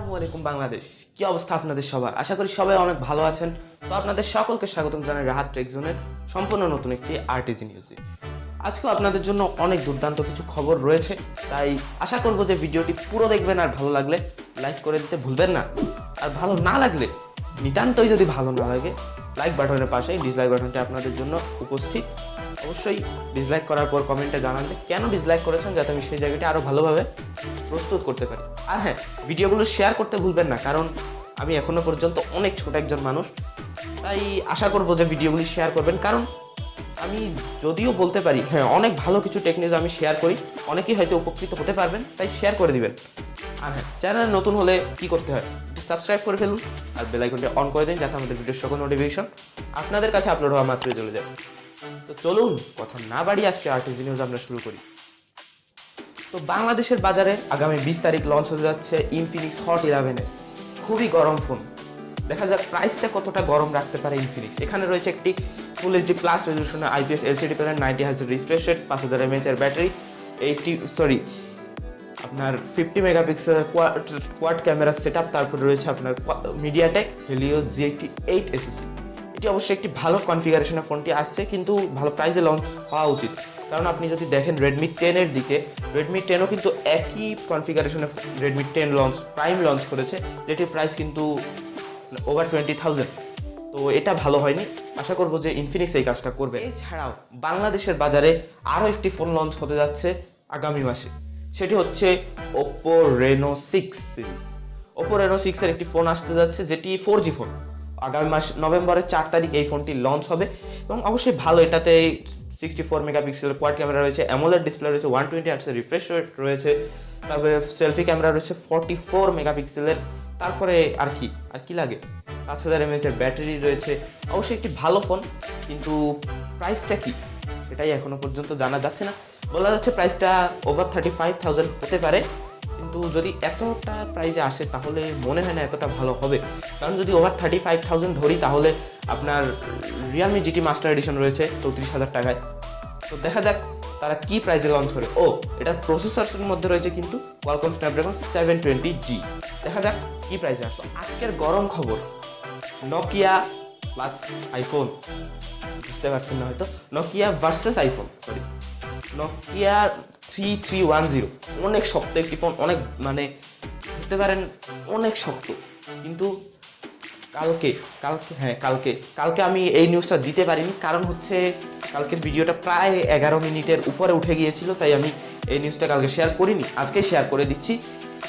আসসালামু আলাইকুম বাংলাদেশ। কি অবস্থা আপনাদের সবার? আশা করি সবাই অনেক ভালো আছেন। তো আপনাদের সকলকে স্বাগতম জানাই রাহাত টেকজোনের সম্পূর্ণ নতুন একটি আরটিজি নিউজে। আজকেও আপনাদের জন্য অনেক দুর্দান্ত কিছু খবর রয়েছে, তাই আশা করব যে ভিডিওটি পুরো দেখবেন, আর ভালো লাগলে লাইক করে দিতে ভুলবেন না। আর ভালো না লাগলে, নিতান্তই যদি ভালো না লাগে, লাইক বাটনের পাশে ডিসলাইক বাটনটি আপনাদের জন্য উপস্থিত। অবশ্যই ডিসলাইক করার পর কমেন্টে জানান যে কেন ডিসলাইক করেছেন, যাতে আমি সেই জায়গাটি আরও ভালোভাবে প্রস্তুত করতে পারি। আর হ্যাঁ, ভিডিওগুলো শেয়ার করতে ভুলবেন না, কারণ আমি এখনো পর্যন্ত অনেক ছোট একজন মানুষ, তাই আশা করবো যে ভিডিওগুলি শেয়ার করবেন। কারণ আমি যদিও বলতে পারি হ্যাঁ অনেক ভালো কিছু টেকনিক আমি শেয়ার করি, অনেকেই হয়তো উপকৃত হতে পারবেন, তাই শেয়ার করে দিবেন। আর হ্যাঁ, চ্যানেল নতুন হলে কি করতে হয়, সাবস্ক্রাইব করে ফেলুন আর বেল আইকনটি অন করে দিন, যাতে আমাদের ভিডিওর সকল নোটিফিকেশন আপনাদের কাছে আপলোড হওয়া মাত্রই চলে যায়। তো চলুন কথা না বাড়িয়ে আজকে আরটিজি নিউজ আমরা শুরু করি। তো বাংলাদেশের বাজারে আগামী 20 তারিখ লঞ্চ হতে যাচ্ছে ইনফিনিক্স হট 11s। খুবই গরম ফোন, দেখা যাক প্রাইসটা কতটা গরম রাখতে পারে ইনফিনিক্স। এখানে রয়েছে একটি ফুল এইচডি প্লাস রেজলিউশনের IPS LCD panel, 90 hertz refresh rate, 5000 mAh এর ব্যাটারি, 50 মেগাপিক্সেলের কোয়াড ক্যামেরা সেটআপ, তারপরে রয়েছে আপনার মিডিয়াটেক হেলিও G88 SoC। এটি অবশ্যই একটি ভালো কনফিগারেশনের ফোনটি আসছে, কিন্তু ভালো প্রাইসে লঞ্চ হওয়া উচিত। কারণ আপনি যদি দেখেন রেডমি 10 দিকে, রেডমি 10ও কিন্তু একই কনফিগারেশনে রেডমি 10 প্রাইম লঞ্চ করেছে, যেটির প্রাইস কিন্তু ওভার 20,000। তো এটা ভালো হয়নি, আশা করবো যে ইনফিনিক্স এই কাজটা করবে। এছাড়াও বাংলাদেশের বাজারে আরও একটি ফোন লঞ্চ হতে যাচ্ছে আগামী মাসে, সেটি হচ্ছে Oppo Reno 6 series. Oppo Reno 6 এর একটি ফোন আসতে যাচ্ছে, যেটি 4G ফোন। আগামী মাস নভেম্বরের 4 তারিখ এই ফোনটি লঞ্চ হবে, এবং অবশ্যই ভালো। এটাতে 64 মেগাপিক্সেলের কোয়াড ক্যামেরা রয়েছে, অ্যামোলেড ডিসপ্লে রয়েছে, 120 হার্টজের রিফ্রেশ রেট রয়েছে, তারপরে সেলফি ক্যামেরা রয়েছে 44 মেগাপিক্সেলের, তারপরে আর কি লাগে, 5000 mAh এর ব্যাটারি রয়েছে। অবশ্যই একটি ভালো ফোন, কিন্তু প্রাইসটা কি সেটাই এখনো পর্যন্ত জানা যাচ্ছে না। বলা যাচ্ছে প্রাইসটা ওভার 35,000 হতে পারে, কিন্তু যদি এতটা প্রাইসে আসে তাহলে মনে হয় না এতটা ভালো হবে। কারণ যদি ওভার 35,000 ধরি, তাহলে আপনার রিয়েলমি জিটি মাস্টার এডিশন রয়েছে 34,000 টাকায়। তো দেখা যাক তারা কি প্রাইসে লঞ্চ করে। এটার প্রসেসরের মধ্যে রয়েছে কিন্তু কোয়ালকম স্ন্যাপড্রাগন 720G। দেখা যাক কি প্রাইসে আসে। আজকের গরম খবর, নকিয়া প্লাস আইফোন, বুঝতে পারছেন না হয়তো, নকিয়া ভার্সেস আইফোন, নকিয়া 3310 অনেক শক্ত একটি ফোন, অনেক মানে বুঝতে পারেন অনেক শক্ত। কিন্তু কালকে আমি এই নিউজটা দিতে পারিনি, কারণ হচ্ছে কালকের ভিডিওটা প্রায় 11 মিনিটের উপরে উঠে গিয়েছিল, তাই আমি এই নিউজটা কালকে শেয়ার করিনি, আজকে শেয়ার করে দিচ্ছি।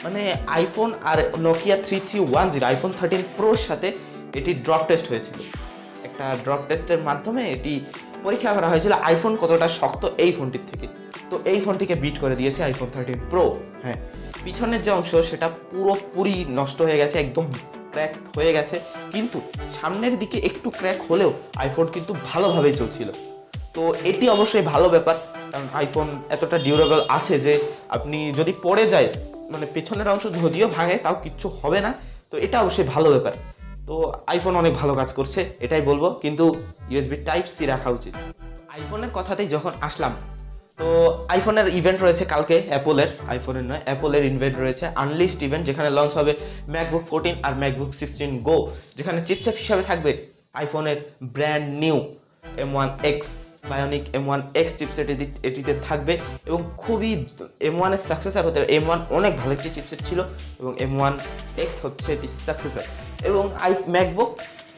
মানে আইফোন আর নোকিয়া 3310 আইফোন 13 প্রোর সাথে এটি ড্রপ টেস্ট হয়েছিল। একটা ড্রপ টেস্টের মাধ্যমে এটি পরীক্ষা করা হয়েছিল আইফোন কতটা শক্ত এই ফোনটির থেকে। তো এই ফোনটিকে বিট করে দিয়েছে আইফোন 13 প্রো। হ্যাঁ, পিছনের যে অংশ সেটা পুরোপুরি নষ্ট হয়ে গেছে, একদম ক্র্যাক হয়ে গেছে, কিন্তু সামনের দিকে একটু ক্র্যাক হলেও আইফোন কিন্তু ভালোভাবেই চলছিল। তো এটি অবশ্যই ভালো ব্যাপার, কারণ আইফোন এতটা ডিউরেবল আছে যে আপনি যদি পড়ে যায়, মানে পেছনের অংশ যদিও ভাঙে তাও কিচ্ছু হবে না। তো এটা অবশ্যই ভালো ব্যাপার। তো আইফোন অনেক ভালো কাজ করছে এটাই বলবো, কিন্তু USB Type-C রাখা উচিত। আইফোনের কথাতেই যখন আসলাম, তো আইফোনের ইভেন্ট রয়েছে কালকে, অ্যাপলের ইভেন্ট রয়েছে, আনলিস্ট ইভেন্ট, যেখানে লঞ্চ হবে ম্যাকবুক 14 আর ম্যাকবুক 16 গো, যেখানে চিপসেট হিসাবে থাকবে আইফোনের brand new M1X bionic M1X chipset এটিতে থাকবে, এবং খুবই M1 এর সাকসেসর হতে M1 অনেক ভালো একটি চিপসেট ছিল, এবং M1X হচ্ছে এটি সাকসেসর। এবং ম্যাকবুক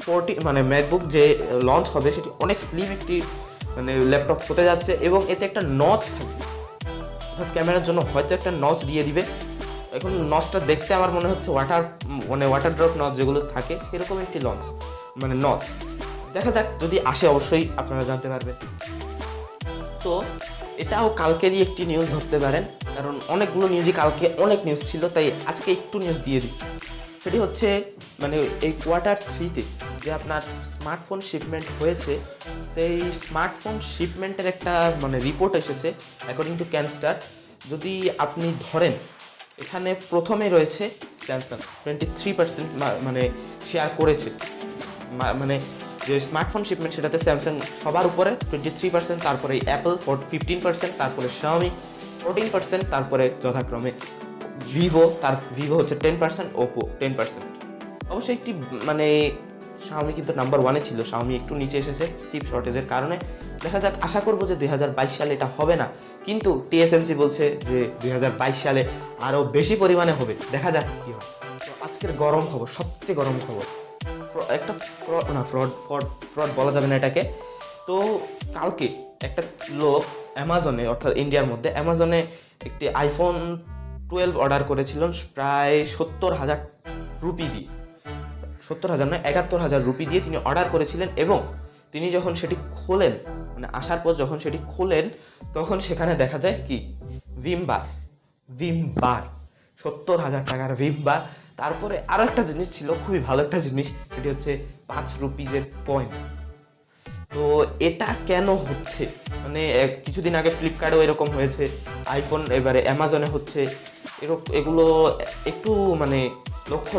40 মানে ম্যাকবুক যে লঞ্চ হবে সেটি অনেক স্লিম একটি মানে ল্যাপটপ হতে যাচ্ছে, এবং এতে একটা নচ থাকবে, অর্থাৎ ক্যামেরার জন্য হয়তো একটা নচ দিয়ে দিবে। এখন নচটা দেখতে আমার মনে হচ্ছে ওয়াটার ড্রপ নচ যেগুলো থাকে সেরকম একটি নচ। দেখা যাক, যদি আসে অবশ্যই আপনারা জানতে পারবেন। তো এটাও কালকেরই একটি নিউজ ধরতে পারেন, কারণ অনেকগুলো নিউজই কালকে অনেক নিউজ ছিল, তাই আজকে একটু নিউজ দিয়ে দিচ্ছি। সেটি হচ্ছে মানে এই Q3-তে যে আপনার স্মার্টফোন শিপমেন্ট হয়েছে, সেই স্মার্টফোন শিপমেন্টের একটা রিপোর্ট এসেছে অ্যাকর্ডিং টু ক্যানস্টার। যদি আপনি ধরেন, এখানে প্রথমে রয়েছে স্যামসাং 23% শেয়ার করেছে, মানে যে স্মার্টফোন শিপমেন্ট সেটাতে স্যামসাং সবার উপরে 23%, তারপরে অ্যাপল 15%, তারপরে শাওমি 14%, তারপরে যথাক্রমে ভিভো হচ্ছে 10%, ওপো 10%। অবশ্যই একটি মানে শাওমি কিন্তু নাম্বার 1-এ ছিল, শাওমি একটু নিচে এসেছে চিপ শর্টেজের কারণে। দেখা যাক, আশা করবো যে 2022 সালে এটা হবে না, কিন্তু টিএসএমসি বলছে যে 2022 সালে আরও বেশি পরিমাণে হবে। দেখা যাক কি হয়। তো আজকের গরম খবর, সবচেয়ে গরম খবর, একটা ফ্রড বলা যাবে না এটাকে। তো কালকে একটা লোক অ্যামাজনে, অর্থাৎ ইন্ডিয়ার মধ্যে অ্যামাজনে একটি আইফোন 12 অর্ডার করেছিলেন প্রায় 70,000 রুপি দিয়ে, 70,000 নয় 71,000 রুপি দিয়ে তিনি অর্ডার করেছিলেন। এবং তিনি যখন সেটি খোলেন, মানে আসার পর যখন সেটি খোলেন, তখন সেখানে দেখা যায় কি ভিম বার 70,000 টাকার ভিম বার। তারপরে আরও একটা জিনিস ছিল, খুবই ভালো একটা জিনিস, সেটি হচ্ছে 5 রুপিজের কয়েন। তো এটা কেন হচ্ছে, মানে কিছুদিন আগে ফ্লিপকার্টেও এরকম হয়েছে, আইফোন এবারে অ্যামাজনে হচ্ছে এগুলো একটু মানে লক্ষ্য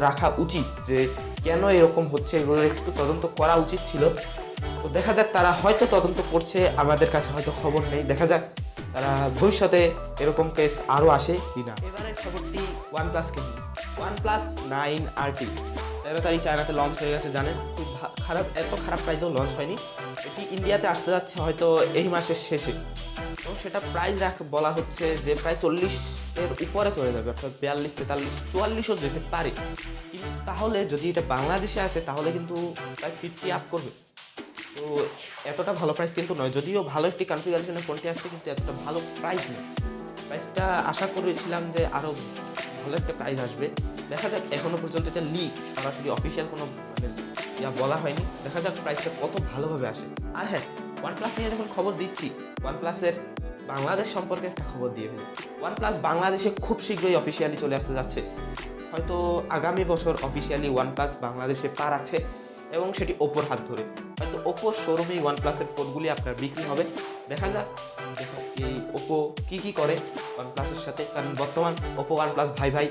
রাখা উচিত যে কেন এরকম হচ্ছে, এগুলো একটু তদন্ত করা উচিত ছিল। তো দেখা যাক, তারা হয়তো তদন্ত করছে, আমাদের কাছে হয়তো খবর নেই। দেখা যাক তারা ভবিষ্যতে এরকম কেস আরও আসে কিনা। এবারের খবরটি ওয়ানপ্লাসকে নিয়ে। OnePlus 9 RT 13 তারিখ চায়নাতে লঞ্চ হয়ে গেছে, জানেন। খুব এত খারাপ প্রাইসেও লঞ্চ হয়নি। এটি ইন্ডিয়াতে আসতে যাচ্ছে হয়তো এই মাসের শেষে, এবং সেটা প্রাইস বলা হচ্ছে যে প্রায় 40-এর উপরে চলে যাবে, অর্থাৎ 42, 43, 44ও যেতে পারে। কিন্তু তাহলে যদি এটা বাংলাদেশে আসে তাহলে কিন্তু প্রায় 50 আপ করবে। তো এতটা ভালো প্রাইস কিন্তু নয়, যদিও ভালো একটি কনফিগারেশনের ফোনটি আসছে, কিন্তু এতটা ভালো প্রাইস নেই। প্রাইসটা আশা করেছিলাম যে আরও ভালো একটা প্রাইস আসবে। দেখা যাক, এখনো পর্যন্ত এটা লিক, সরাসরি অফিসিয়াল কোনো মানে বলা হয়নি। দেখা যাক প্রাইসটা কত ভালোভাবে আসে। আর হ্যাঁ, ওয়ানপ্লাস নিয়ে যখন খবর দিচ্ছি, ওয়ানপ্লাসের বাংলাদেশ সম্পর্কে একটা খবর দিয়ে ফেলি। ওয়ানপ্লাস বাংলাদেশে খুব শীঘ্রই অফিসিয়ালি চলে আসতে যাচ্ছে, হয়তো আগামী বছর অফিসিয়ালি ওয়ানপ্লাস বাংলাদেশে পা রাখছে, এবং সেটি ওপোর হাত ধরে। হয়তো ওপোর শোরুমেই ওয়ানপ্লাসের ফোনগুলি আপনার বিক্রি হবে। দেখা যাক এই ওপো কি করে ওয়ানপ্লাসের সাথে, কারণ বর্তমান ওপো ওয়ানপ্লাস ভাই ভাই।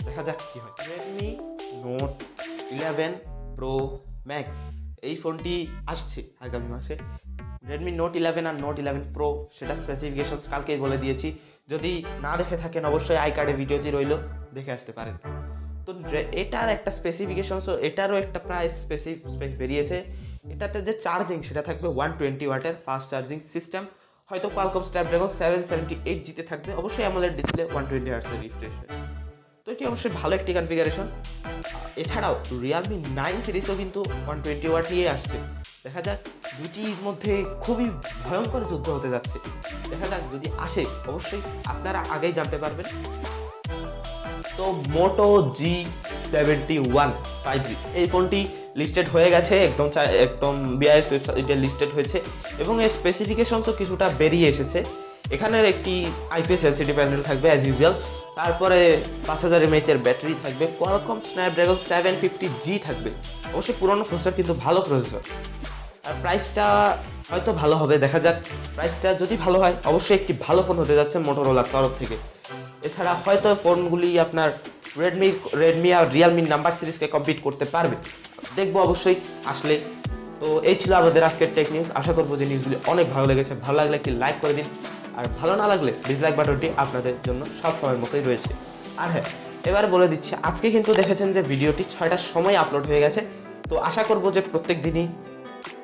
দেখা যাক কি হয়। রেডমি নোট 11 প্রো ম্যাক্স এই ফোনটি আসছে আগামী মাসে। রেডমি নোট 11 আর নোট 11 প্রো, সেটা স্পেসিফিকেশনস কালকেই বলে দিয়েছি। যদি না দেখে থাকেন অবশ্যই আই কার্ডে ভিডিওটি রইল, দেখে আসতে পারেন। তো এটার একটা স্পেসিফিকেশনস, এটারও একটা প্রায় স্পেস বেরিয়েছে। এটাতে যে চার্জিং, সেটা থাকবে 120 ওয়াটের ফাস্ট চার্জিং সিস্টেম। হয়তো কোয়ালকম স্ন্যাপড্রাগন 778 জিতে থাকবে, অবশ্যই অ্যামোলেড ডিসপ্লে, 120 হার্টজের রিফ্রেশ রেট। তো এটি অবশ্যই ভালো একটি কনফিগারেশন। এছাড়াও রিয়েলমি 9 সিরিজও কিন্তু 120 ওয়াট নিয়ে আসছে। দেখা যাক, দুটির মধ্যে খুবই ভয়ঙ্কর যুদ্ধ হতে যাচ্ছে। দেখা যাক, যদি আসে অবশ্যই আপনারা আগেই জানতে পারবেন। তো মোটো G51 5G এই ফোনটি লিস্টেড হয়ে গেছে, একদম বিআইএস ওয়েবসাইটে লিস্টেড হয়েছে, এবং এর স্পেসিফিকেশনসও কিছুটা বেরিয়ে এসেছে। এখানের একটি আইপিএস এলসিডি প্যানেল থাকবে অ্যাজ ইউজুয়াল, তারপরে 5000 mAh এর ব্যাটারি থাকবে, কোয়ালকম স্ন্যাপড্রাগন 750G থাকবে। অবশ্যই পুরনো প্রসেসর, কিন্তু ভালো প্রসেসর। আর প্রাইসটা হয়তো ভালো হবে। দেখা যাক, প্রাইসটা যদি ভালো হয় অবশ্যই একটি ভালো ফোন হতে যাচ্ছে মোটরোলার তরফ থেকে। এছাড়া হয়তো ফোনগুলি আপনার রেডমি আর রিয়েলমির নাম্বার সিরিজকে কম্পিট করতে পারবে, দেখবো অবশ্যই আসলে। তো এই ছিল আমাদের আজকের টেক নিউজ। আশা করবো যে নিউজগুলি অনেক ভালো লেগেছে। ভালো লাগলে একটি লাইক করে দিন, আর ভালো না লাগলে ডিসলাইক বাটনটি আপনাদের জন্য সব সময়ের মতোই রয়েছে। আর হ্যাঁ, এবার বলে দিচ্ছি, আজকে কিন্তু দেখেছেন যে ভিডিওটি 6টার সময় আপলোড হয়ে গেছে। তো আশা করবো যে প্রত্যেক দিনই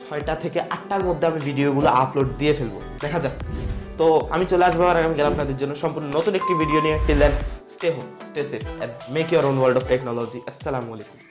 6টা থেকে 8টার মধ্যে আমি ভিডিওগুলো আপলোড দিয়ে ফেলবো। দেখা যাক। তো আমি চলে আসবো আর আমি গেলাম আপনাদের জন্য সম্পূর্ণ নতুন একটি ভিডিও নিয়ে। Till then, stay home, stay safe, and make your own world of technology. Assalamu alaikum.